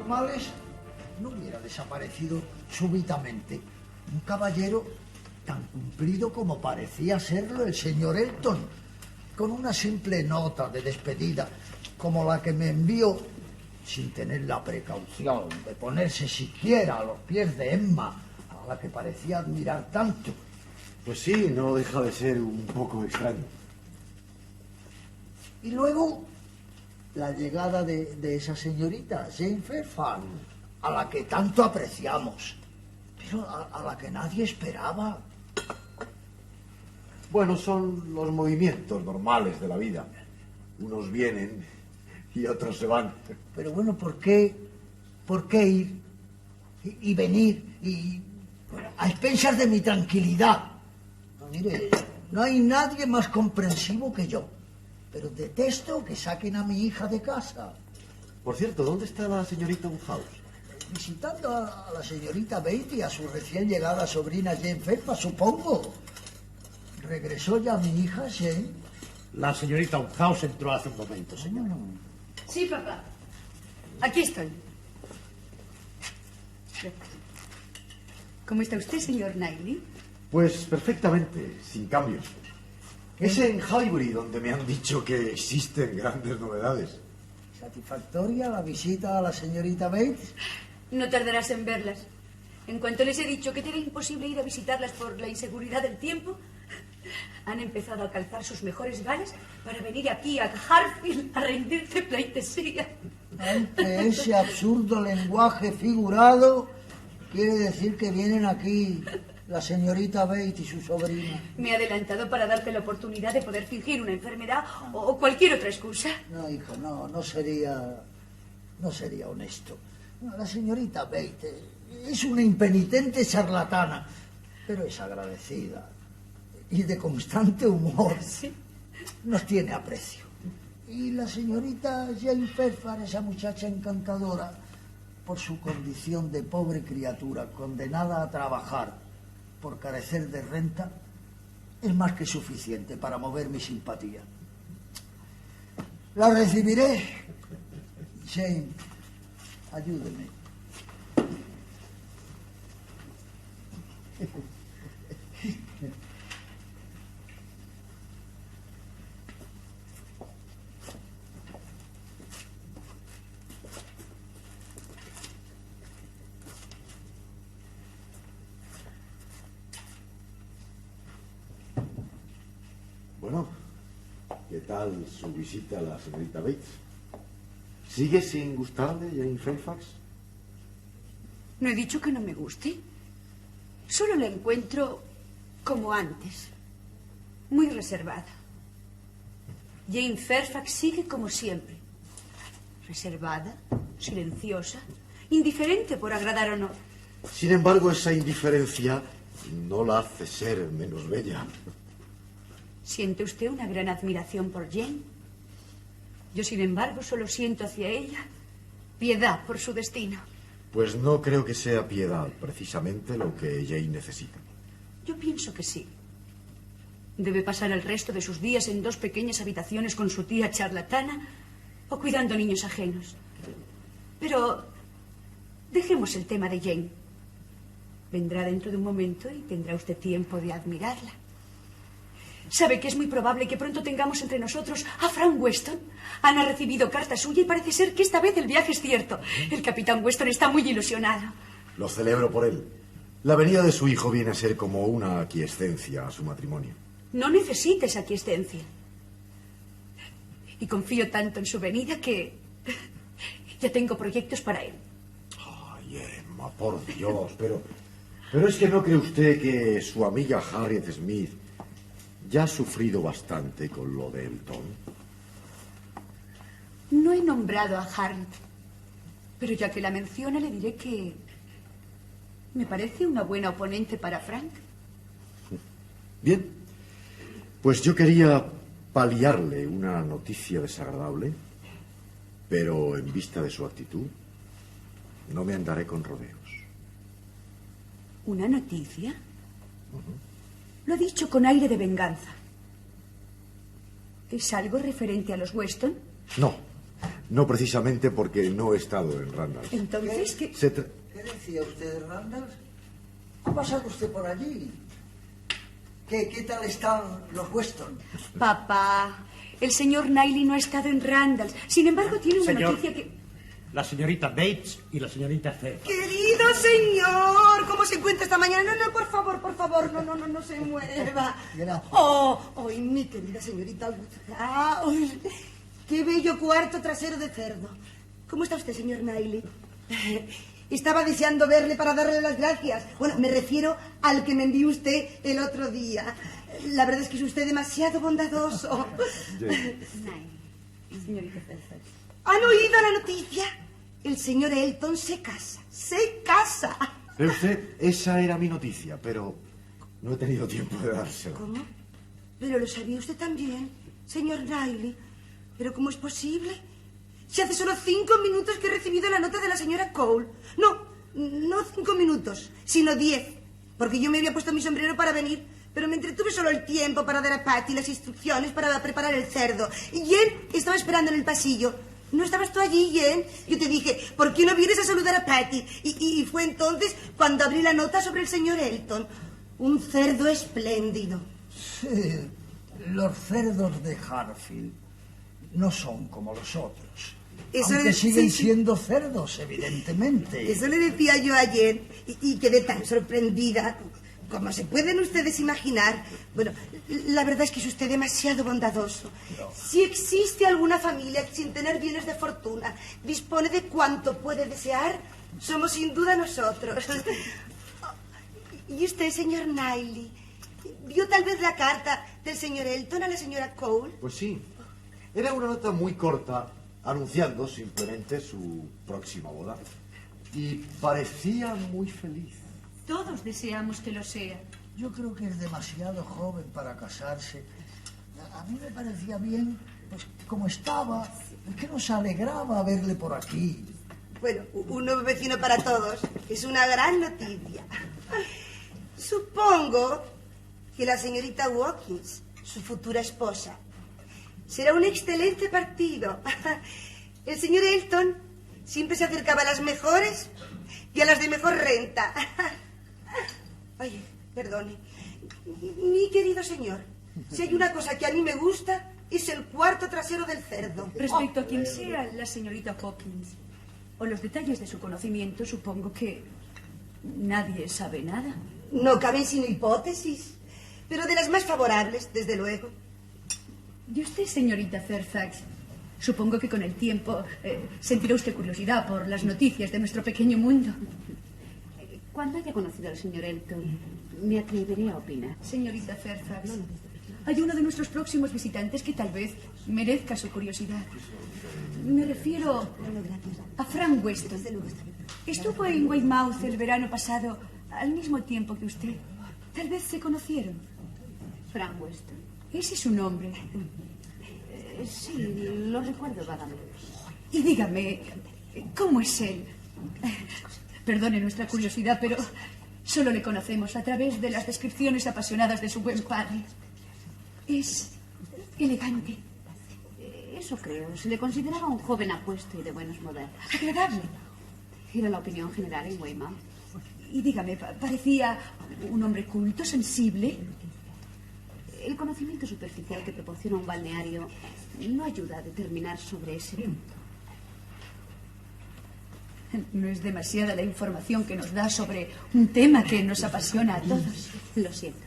normales, no hubiera desaparecido súbitamente un caballero tan cumplido como parecía serlo el señor Elton, con una simple nota de despedida como la que me envió, sin tener la precaución de ponerse siquiera a los pies de Emma, a la que parecía admirar tanto. Pues sí, no deja de ser un poco extraño. Y luego la llegada de esa señorita, Jane Fairfax, a la que tanto apreciamos, pero a la que nadie esperaba. Bueno, son los movimientos normales de la vida. Unos vienen y otros se van. Pero bueno, ¿por qué ir y venir y bueno, a expensas de mi tranquilidad? No, mire, no hay nadie más comprensivo que yo, pero detesto que saquen a mi hija de casa. Por cierto, ¿dónde está la señorita Woodhouse? Visitando a la señorita Bates y a su recién llegada sobrina Jane Fairfax, supongo. ¿Regresó ya mi hija, Jane? La señorita Woodhouse entró hace un momento, señor. Sí, papá. Aquí estoy. ¿Cómo está usted, señor Knightley? Pues perfectamente, sin cambios. Es en Highbury donde me han dicho que existen grandes novedades. ¿Satisfactoria la visita a la señorita Bates? No tardarás en verlas. En cuanto les he dicho que era imposible ir a visitarlas por la inseguridad del tiempo, han empezado a calzar sus mejores galas para venir aquí a Hartfield a rendirte pleitesía. Ante ese absurdo lenguaje figurado, quiere decir que vienen aquí la señorita Bates y su sobrina. Me he adelantado para darte la oportunidad de poder fingir una enfermedad o cualquier otra excusa. No, hijo, no sería honesto. No, la señorita Bates es una impenitente charlatana, pero es agradecida y de constante humor. Sí. Nos tiene aprecio. Y la señorita Jane Fairfax, esa muchacha encantadora, por su condición de pobre criatura condenada a trabajar por carecer de renta, es más que suficiente para mover mi simpatía. La recibiré. Jane, ayúdeme. Bueno, ¿qué tal su visita a la señorita Bates? ¿Sigue sin gustarle Jane Fairfax? No he dicho que no me guste. Solo la encuentro como antes, muy reservada. Jane Fairfax sigue como siempre, reservada, silenciosa, indiferente por agradar o no. Sin embargo, esa indiferencia no la hace ser menos bella. ¿Siente usted una gran admiración por Jane? Yo, sin embargo, solo siento hacia ella piedad por su destino. Pues no creo que sea piedad precisamente lo que Jane necesita. Yo pienso que sí. Debe pasar el resto de sus días en 2 pequeñas habitaciones con su tía charlatana o cuidando niños ajenos. Pero dejemos el tema de Jane. Vendrá dentro de un momento y tendrá usted tiempo de admirarla. ¿Sabe que es muy probable que pronto tengamos entre nosotros a Frank Weston? Ana ha recibido carta suya y parece ser que esta vez el viaje es cierto. El capitán Weston está muy ilusionado. Lo celebro por él. La venida de su hijo viene a ser como una aquiescencia a su matrimonio. No necesita esa aquiescencia. Y confío tanto en su venida que ya tengo proyectos para él. Ay, Emma, por Dios, pero es que ¿no cree usted que su amiga Harriet Smith ya ha sufrido bastante con lo de Elton? No he nombrado a Harriet, pero ya que la menciona le diré que me parece una buena oponente para Frank. Bien, pues yo quería paliarle una noticia desagradable, pero en vista de su actitud, no me andaré con rodeos. ¿Una noticia? Lo ha dicho con aire de venganza. ¿Es algo referente a los Weston? No, No precisamente porque no he estado en Randall. Entonces, ¿qué? ¿Qué decía usted, Randall? ¿Ha pasado usted por allí? ¿Qué tal están los Weston? Papá, el señor Knightley no ha estado en Randalls. Sin embargo, tiene una Señor. noticia que... La señorita Bates y la señorita Fairfax. Querido señor, ¿cómo se encuentra esta mañana? No, por favor, no se mueva. Gracias. Oh, mi querida señorita Woodhouse. Qué bello cuarto trasero de cerdo. ¿Cómo está usted, señor Knightley? Estaba deseando verle para darle las gracias. Bueno, me refiero al que me envió usted el otro día. La verdad es que es usted demasiado bondadoso. Señorita Fairfax. ¿Han oído la noticia? El señor Elton se casa. ¡Se casa! ¿Ve usted? Esa era mi noticia, pero no he tenido tiempo de dársela. ¿Cómo? Pero lo sabía usted también, señor Knightley. ¿Pero cómo es posible? Si hace solo 5 minutos que he recibido la nota de la señora Cole. No 5 minutos, sino 10. Porque yo me había puesto mi sombrero para venir, pero me entretuve solo el tiempo para dar a Patty las instrucciones para preparar el cerdo. Y Jen estaba esperando en el pasillo. ¿No estabas tú allí, Jen? Yo te dije, ¿por qué no vienes a saludar a Patty? Y fue entonces cuando abrí la nota sobre el señor Elton. Un cerdo espléndido. Sí, los cerdos de Harfield no son como los otros. Eso Aunque es- siguen sí. siendo cerdos, evidentemente. Eso le decía yo ayer y quedé tan sorprendida. Como se pueden ustedes imaginar. Bueno, la verdad es que es usted demasiado bondadoso. Si existe alguna familia que sin tener bienes de fortuna dispone de cuanto puede desear, somos sin duda nosotros. ¿Y usted, señor Knightley, vio tal vez la carta del señor Elton a la señora Cole? Pues sí, era una nota muy corta anunciando simplemente su próxima boda. Y parecía muy feliz. Todos deseamos que lo sea. Yo creo que es demasiado joven para casarse. A mí me parecía bien, pues como estaba, que nos alegraba verle por aquí. Bueno, un nuevo vecino para todos es una gran noticia. Supongo que la señorita Watkins, su futura esposa, será un excelente partido. El señor Elton siempre se acercaba a las mejores y a las de mejor renta. Ay, perdone. Mi querido señor, si hay una cosa que a mí me gusta, es el cuarto trasero del cerdo. Respecto a quien sea la señorita Hawkins o los detalles de su conocimiento, supongo que nadie sabe nada. No caben sino hipótesis, pero de las más favorables, desde luego. ¿Y usted, señorita Fairfax? Supongo que con el tiempo sentirá usted curiosidad por las noticias de nuestro pequeño mundo. Cuando haya conocido al señor Elton, me atreveré a opinar. Señorita Fairfax, hay uno de nuestros próximos visitantes que tal vez merezca su curiosidad. Me refiero a Frank Weston. Estuvo en Weymouth el verano pasado al mismo tiempo que usted. Tal vez se conocieron. Frank Weston. Ese es su nombre. Sí, lo recuerdo vagamente. Y dígame, ¿cómo es él? Perdone nuestra curiosidad, pero solo le conocemos a través de las descripciones apasionadas de su buen padre. Es elegante, Eso creo. Se le consideraba un joven apuesto y de buenos modales. agradable. Era la opinión general en Weymouth. Y dígame, parecía un hombre culto, sensible. El conocimiento superficial que proporciona un balneario no ayuda a determinar sobre ese punto. No es demasiada la información que nos da sobre un tema que nos apasiona a todos. Lo siento.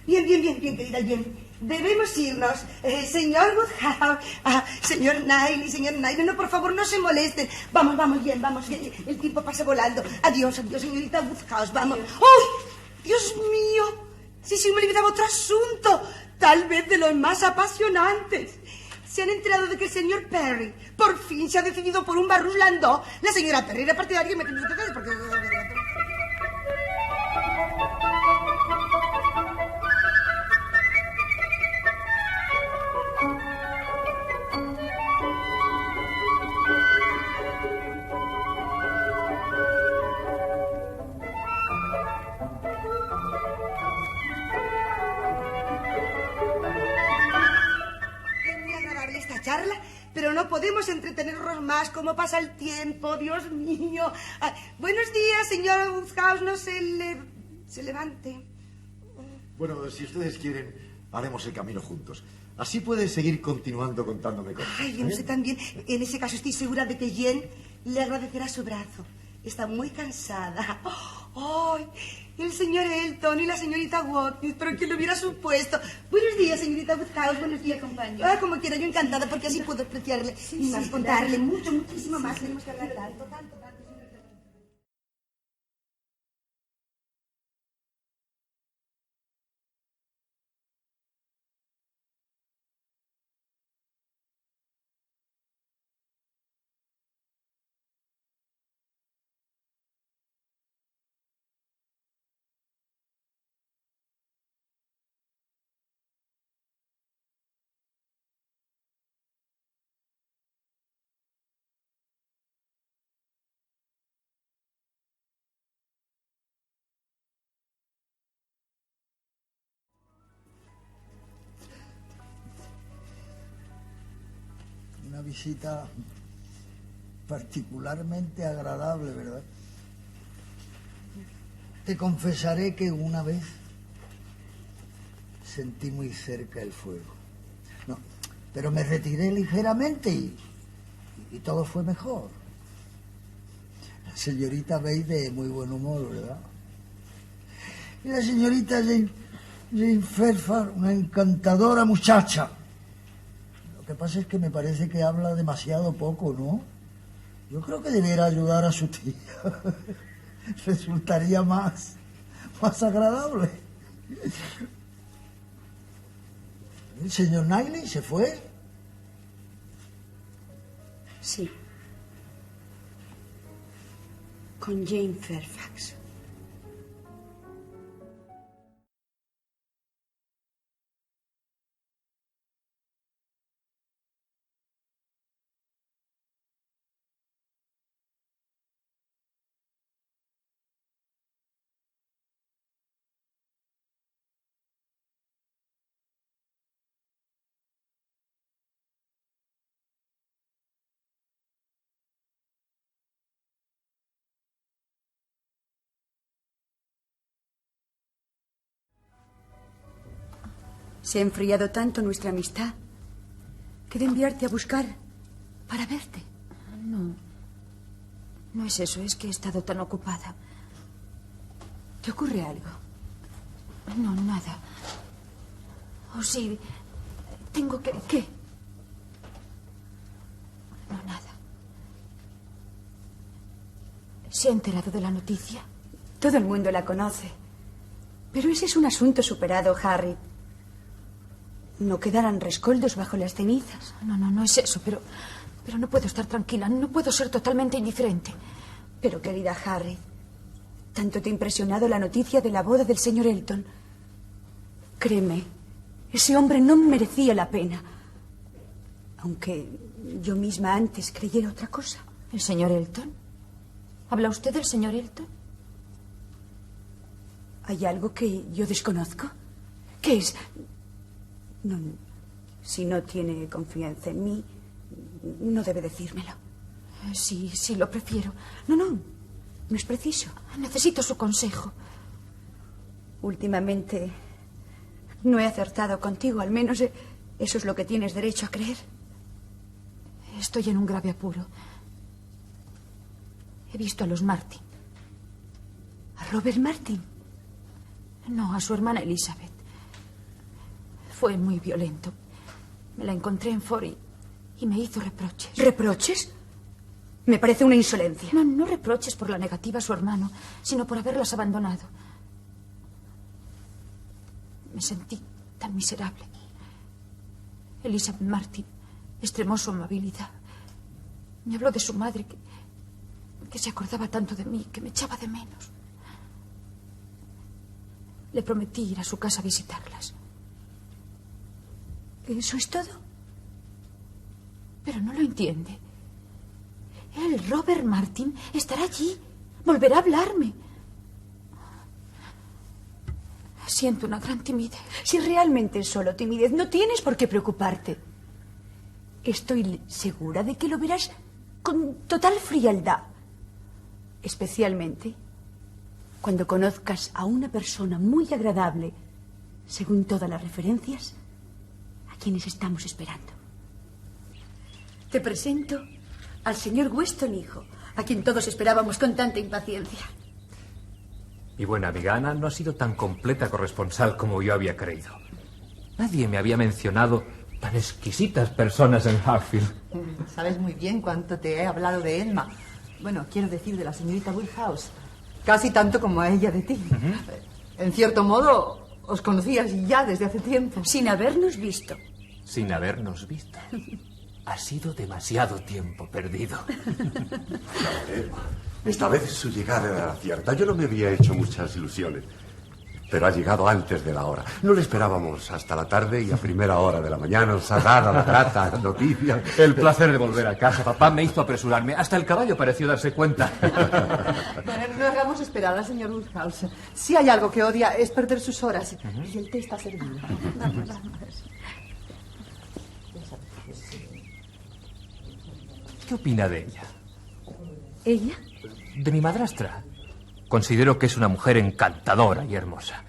Bien, querida, bien. Debemos irnos. Señor Woodhouse, señor Knightley, no, por favor, no se molesten. Vamos, bien, vamos, que el tiempo pasa volando. Adiós, señorita Woodhouse, vamos. ¡Uy! ¡Dios mío! Si se me olvidaba otro asunto, tal vez de los más apasionantes. Se han enterado de que el señor Perry por fin se ha decidido por un Barrus Landau. La señora Perry era partidaria y me tenía que porque... Muy agradable esta charla, pero no podemos entretenernos más. ¿Cómo pasa el tiempo? Dios mío. Ay, buenos días, señor Woodhouse. No se levante. Bueno, si ustedes quieren, haremos el camino juntos. Así puede seguir continuando contándome cosas. Ay, yo no sé también. En ese caso estoy segura de que Jen le agradecerá su brazo. Está muy cansada. ¡Ay! El señor Elton y la señorita Watkins, pero ¿quién lo hubiera supuesto? Buenos días, señorita Woodhouse. Buenos días, compañero. Ah, como quiera, yo encantada, porque así puedo apreciarle y más, contarle muchísimo más. Tenemos que hablar tanto. Una visita particularmente agradable, ¿verdad? Te confesaré que una vez sentí muy cerca el fuego. No, pero me retiré ligeramente y todo fue mejor. La señorita Bates de muy buen humor, ¿verdad? Y la señorita Jane Fairfax, una encantadora muchacha. Lo que pasa es que me parece que habla demasiado poco, ¿no? Yo creo que debiera ayudar a su tía. Resultaría más agradable. ¿El señor Knightley se fue? Sí. Con Jane Fairfax. Se ha enfriado tanto nuestra amistad que de enviarte a buscar para verte. No. No es eso, es que he estado tan ocupada. ¿Te ocurre algo? No, nada. Oh, sí. Tengo que... ¿Qué? No, nada. ¿Se ha enterado de la noticia? Todo el mundo la conoce. Pero ese es un asunto superado, Harry. No quedarán rescoldos bajo las cenizas. No es eso, pero no puedo estar tranquila. No puedo ser totalmente indiferente. Pero, querida Harry, tanto te ha impresionado la noticia de la boda del señor Elton. Créeme, ese hombre no merecía la pena. Aunque yo misma antes creyera otra cosa. ¿El señor Elton? ¿Habla usted del señor Elton? ¿Hay algo que yo desconozco? ¿Qué es? No, si no tiene confianza en mí, no debe decírmelo. Sí, lo prefiero. No es preciso. Necesito su consejo. Últimamente no he acertado contigo, al menos eso es lo que tienes derecho a creer. Estoy en un grave apuro. He visto a los Martin. ¿A Robert Martin? No, a su hermana Elizabeth. Fue muy violento. Me la encontré en Ford y me hizo reproches. ¿Reproches? Me parece una insolencia. No reproches por la negativa a su hermano, sino por haberlas abandonado. Me sentí tan miserable. Elizabeth Martin extremó su amabilidad. Me habló de su madre, que se acordaba tanto de mí, que me echaba de menos. Le prometí ir a su casa a visitarlas. ¿Eso es todo? Pero no lo entiende. Él, Robert Martin, estará allí. Volverá a hablarme. Siento una gran timidez. Si realmente es solo timidez, no tienes por qué preocuparte. Estoy segura de que lo verás con total frialdad. Especialmente cuando conozcas a una persona muy agradable, según todas las referencias, a quienes estamos esperando. Te presento al señor Weston, hijo, a quien todos esperábamos con tanta impaciencia. Mi buena amiga Ana no ha sido tan completa corresponsal como yo había creído. Nadie me había mencionado tan exquisitas personas en Hartfield. Sabes muy bien cuánto te he hablado de Emma. Bueno, quiero decir de la señorita Woodhouse. Casi tanto como a ella de ti. En cierto modo, os conocías ya desde hace tiempo. Sin habernos visto. Sin habernos visto. Ha sido demasiado tiempo perdido. Esta vez su llegada era cierta. Yo no me había hecho muchas ilusiones. Pero ha llegado antes de la hora. No le esperábamos hasta la tarde y a primera hora de la mañana nos ha dado la grata noticia. El placer de volver a casa, papá, me hizo apresurarme. Hasta el caballo pareció darse cuenta. Bueno, no hagamos esperar al señor Woodhouse. Si hay algo que odia es perder sus horas. Y el té está servido. Vamos. ¿Qué opina de ella? ¿Ella? De mi madrastra. Considero que es una mujer encantadora y hermosa.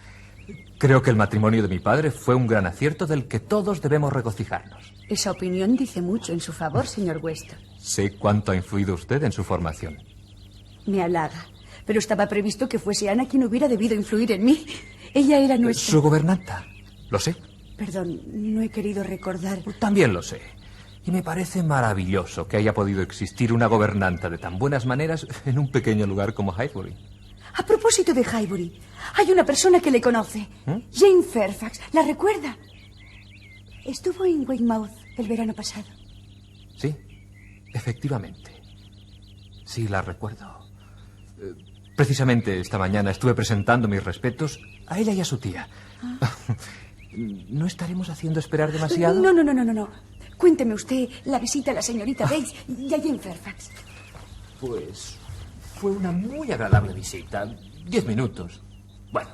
Creo que el matrimonio de mi padre fue un gran acierto del que todos debemos regocijarnos. Esa opinión dice mucho en su favor, señor Weston. Sé cuánto ha influido usted en su formación. Me halaga, pero estaba previsto que fuese Ana quien hubiera debido influir en mí. Ella era nuestra... Su gobernanta, lo sé. Perdón, no he querido recordar... También lo sé. Y me parece maravilloso que haya podido existir una gobernanta de tan buenas maneras en un pequeño lugar como Highbury. A propósito de Highbury, hay una persona que le conoce. Jane Fairfax, ¿la recuerda? Estuvo en Weymouth el verano pasado. Sí, efectivamente. Sí, la recuerdo. Precisamente esta mañana estuve presentando mis respetos a ella y a su tía. ¿No estaremos haciendo esperar demasiado? No. Cuénteme usted la visita a la señorita Bates y a Jane Fairfax. Pues fue una muy agradable visita. 10 minutos. Bueno,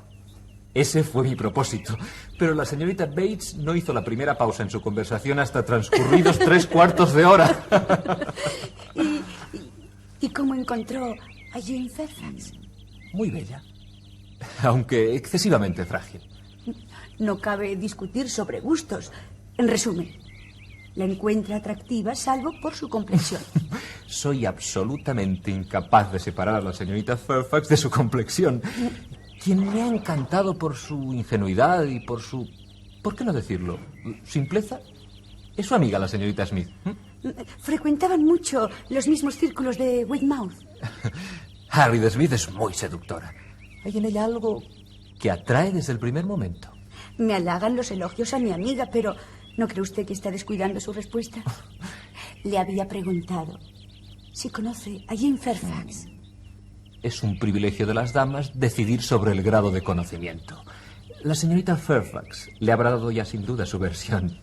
ese fue mi propósito. Pero la señorita Bates no hizo la primera pausa en su conversación hasta transcurridos 3/4 de hora. ¿Y cómo encontró a Jane Fairfax? Muy bella, aunque excesivamente frágil. No cabe discutir sobre gustos. En resumen, la encuentra atractiva salvo por su complexión. Soy absolutamente incapaz de separar a la señorita Fairfax de su complexión. Quien me ha encantado por su ingenuidad y por su... ¿por qué no decirlo? ¿simpleza? Es su amiga, la señorita Smith. Frecuentaban mucho los mismos círculos de Weymouth. Harry de Smith es muy seductora. Hay en ella algo que atrae desde el primer momento. Me halagan los elogios a mi amiga, pero ¿no cree usted que está descuidando su respuesta? Le había preguntado si conoce a Jane Fairfax. Es un privilegio de las damas decidir sobre el grado de conocimiento. La señorita Fairfax le habrá dado ya sin duda su versión.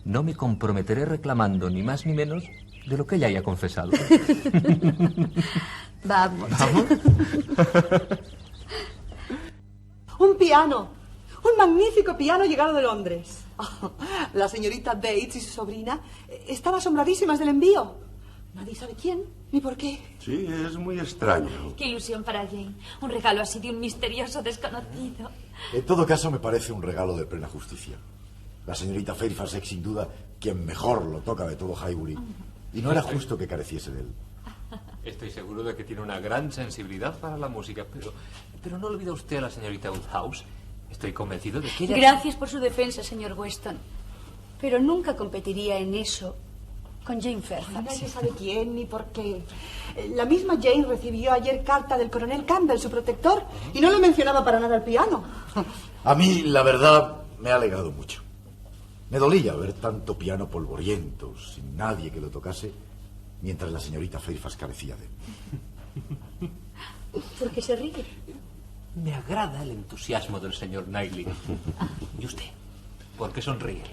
No me comprometeré reclamando ni más ni menos de lo que ella haya confesado. Vamos. Un piano. Un magnífico piano llegado de Londres. Oh, la señorita Bates y su sobrina están asombradísimas del envío. Nadie sabe quién ni por qué. Sí, es muy extraño. Qué ilusión para Jane. Un regalo así de un misterioso desconocido. En todo caso, me parece un regalo de plena justicia. La señorita Fairfax es sin duda quien mejor lo toca de todo Highbury. Y no era justo que careciese de él. Estoy seguro de que tiene una gran sensibilidad para la música, pero no olvida usted a la señorita Woodhouse. Estoy convencido de que ella... Gracias por su defensa, señor Weston. Pero nunca competiría en eso con Jane Fairfax. Nadie sabe quién ni por qué. La misma Jane recibió ayer carta del coronel Campbell, su protector, y no le mencionaba para nada el piano. A mí, la verdad, me ha alegrado mucho. Me dolía ver tanto piano polvoriento, sin nadie que lo tocase, mientras la señorita Fairfax carecía de él. ¿Por qué se ríe? Me agrada el entusiasmo del señor Knightley. ¿Y usted? ¿Por qué sonríe?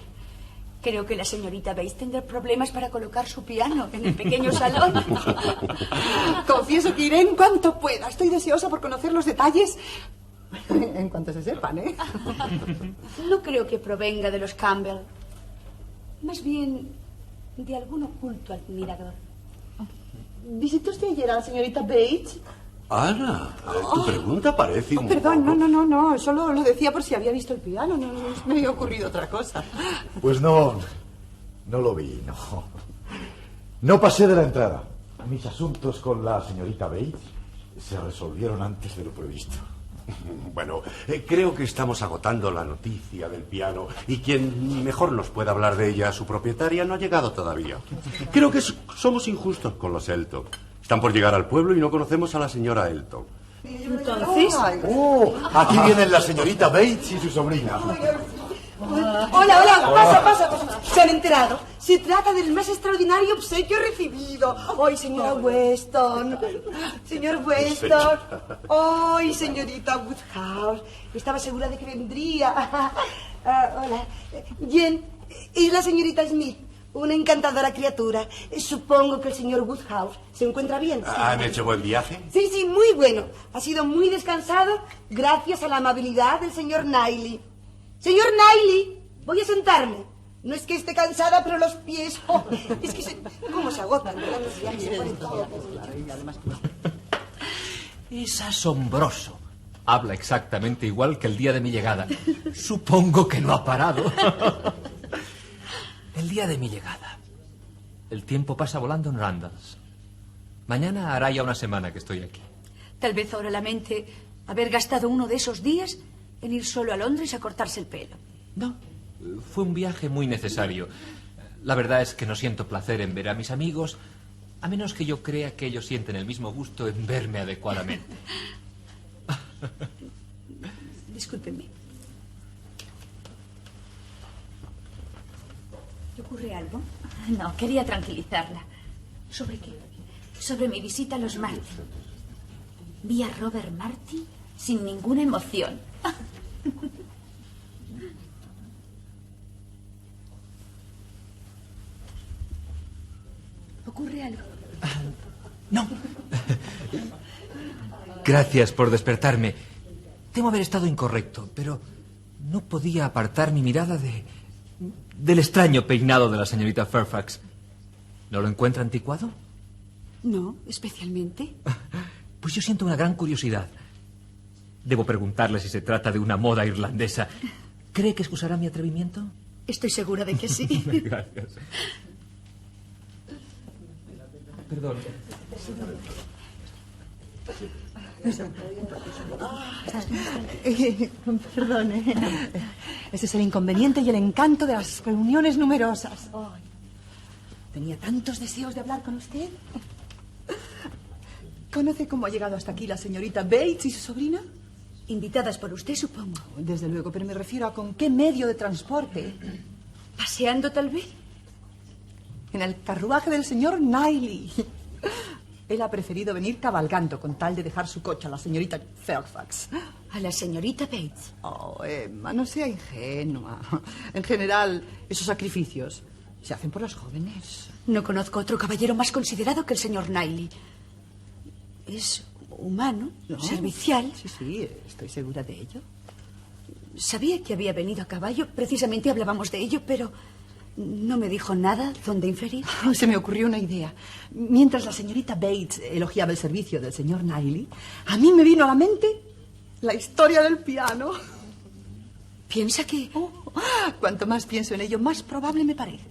Creo que la señorita Bates tendrá problemas para colocar su piano en el pequeño salón. Confieso que iré en cuanto pueda. Estoy deseosa por conocer los detalles en cuanto se sepan, ¿eh? No creo que provenga de los Campbell. Más bien de algún oculto admirador. ¿Visitó usted ayer a la señorita Bates? Ana, tu pregunta parece un Perdón, poco... no. Solo lo decía por si había visto el piano. No me había ocurrido otra cosa. Pues no lo vi, no. No pasé de la entrada. Mis asuntos con la señorita Bates se resolvieron antes de lo previsto. Bueno, creo que estamos agotando la noticia del piano y quien mejor nos pueda hablar de ella, su propietaria, no ha llegado todavía. Creo que somos injustos con los Elton. Están por llegar al pueblo y no conocemos a la señora Elton. Entonces... ¡Oh! Aquí vienen la señorita Bates y su sobrina. Hola, pasa. ¿Se han enterado? Se trata del más extraordinario obsequio recibido. Hoy, señora Weston. Señor Weston. Hoy, señorita Woodhouse. Estaba segura de que vendría. Hola. Jen, y la señorita Smith. Una encantadora criatura. Supongo que el señor Woodhouse se encuentra bien. ¿Han hecho buen viaje? Sí, muy bueno. Ha sido muy descansado gracias a la amabilidad del señor Knightley. Señor Knightley, voy a sentarme. No es que esté cansada, pero los pies... Oh, es que ¿cómo se agotan? ¿Verdad? Es asombroso. Habla exactamente igual que el día de mi llegada. Supongo que no ha parado. El día de mi llegada. El tiempo pasa volando en Randalls. Mañana hará ya una semana que estoy aquí. Tal vez ahora lamente haber gastado uno de esos días en ir solo a Londres a cortarse el pelo. No, fue un viaje muy necesario. La verdad es que no siento placer en ver a mis amigos, a menos que yo crea que ellos sienten el mismo gusto en verme adecuadamente. Discúlpenme. ¿Le ocurre algo? No, quería tranquilizarla. ¿Sobre qué? Sobre mi visita a los Martin. Vi a Robert Martin sin ninguna emoción. ¿Ocurre algo? No. Gracias por despertarme. Temo haber estado incorrecto, pero no podía apartar mi mirada del extraño peinado de la señorita Fairfax. ¿No lo encuentra anticuado? No, especialmente. Pues yo siento una gran curiosidad. Debo preguntarle si se trata de una moda irlandesa. ¿Cree que excusará mi atrevimiento? Estoy segura de que sí. Gracias. Perdón. Perdone. Ese es el inconveniente y el encanto de las reuniones numerosas. Ay, tenía tantos deseos de hablar con usted. ¿Conoce cómo ha llegado hasta aquí la señorita Bates y su sobrina? Invitadas por usted, supongo. Desde luego, pero me refiero a con qué medio de transporte. ¿Paseando, tal vez? En el carruaje del señor Knightley. Él ha preferido venir cabalgando con tal de dejar su coche a la señorita Fairfax. ¿A la señorita Bates? Oh, Emma, no sea ingenua. En general, esos sacrificios se hacen por los jóvenes. No conozco otro caballero más considerado que el señor Knightley. Es humano, ¿No? servicial. Sí, estoy segura de ello. Sabía que había venido a caballo. Precisamente hablábamos de ello, pero no me dijo nada donde inferir. Se me ocurrió una idea. Mientras la señorita Bates elogiaba el servicio del señor Knightley, a mí me vino a la mente la historia del piano. ¿Piensa que...? Cuanto más pienso en ello, más probable me parece.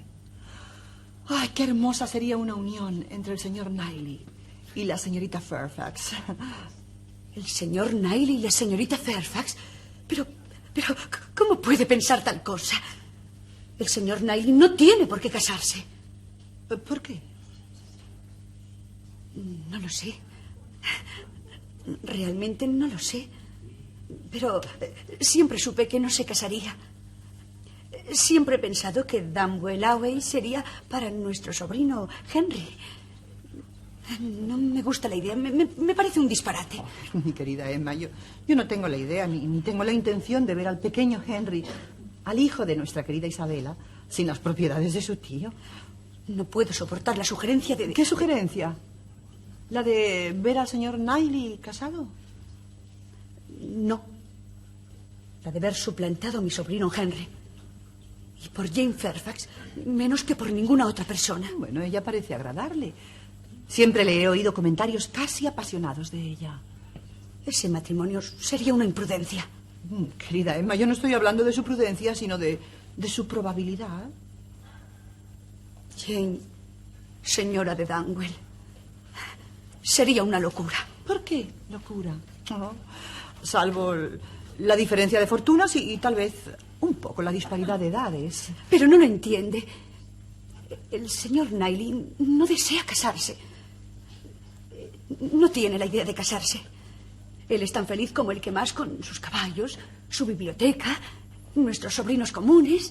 Ay, qué hermosa sería una unión entre el señor Knightley y la señorita Fairfax. ¿El señor Knightley y la señorita Fairfax? Pero, ¿cómo puede pensar tal cosa? El señor Knightley no tiene por qué casarse. ¿Por qué? No lo sé. Realmente no lo sé. Pero siempre supe que no se casaría. Siempre he pensado que Damwell Away sería para nuestro sobrino Henry. No me gusta la idea. Me parece un disparate. Oh, mi querida Emma, yo no tengo la idea ni tengo la intención de ver al pequeño Henry, al hijo de nuestra querida Isabela, sin las propiedades de su tío. No puedo soportar la sugerencia de... ¿Qué sugerencia? ¿La de ver al señor Knightley casado? No. La de ver suplantado a mi sobrino Henry. Y por Jane Fairfax, menos que por ninguna otra persona. Bueno, ella parece agradarle. Siempre le he oído comentarios casi apasionados de ella. Ese matrimonio sería una imprudencia. Querida Emma, yo no estoy hablando de su prudencia, sino de su probabilidad. Jane, señora de Danwell, sería una locura. ¿Por qué locura? Oh, salvo la diferencia de fortunas y tal vez un poco la disparidad de edades. Pero no lo entiende. El señor Knightley no desea casarse. No tiene la idea de casarse. Él es tan feliz como el que más con sus caballos, su biblioteca, nuestros sobrinos comunes.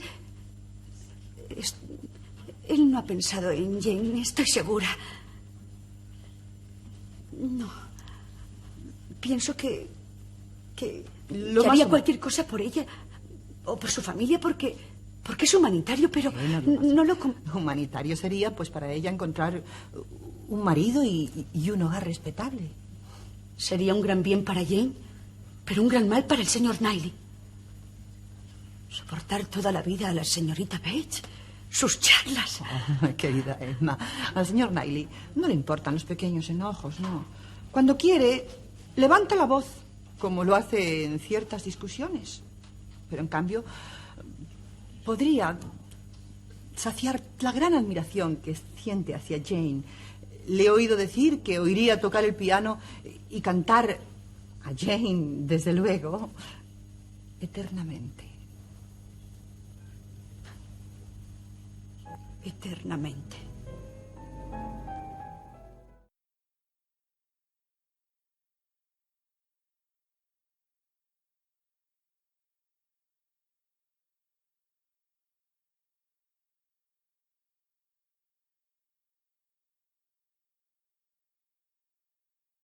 Él no ha pensado en Jane, estoy segura. No. Pienso que haría cualquier cosa por ella o por su familia porque es humanitario, pero no lo... Humanitario sería, pues, para ella encontrar un marido y un hogar respetable. Sería un gran bien para Jane, pero un gran mal para el señor Knightley. Soportar toda la vida a la señorita Bates, sus charlas. Oh, querida Emma, al señor Knightley no le importan los pequeños enojos, no. Cuando quiere, levanta la voz, como lo hace en ciertas discusiones. Pero en cambio, podría saciar la gran admiración que siente hacia Jane. Le he oído decir que oiría tocar el piano y cantar a Jane, desde luego, eternamente. Eternamente.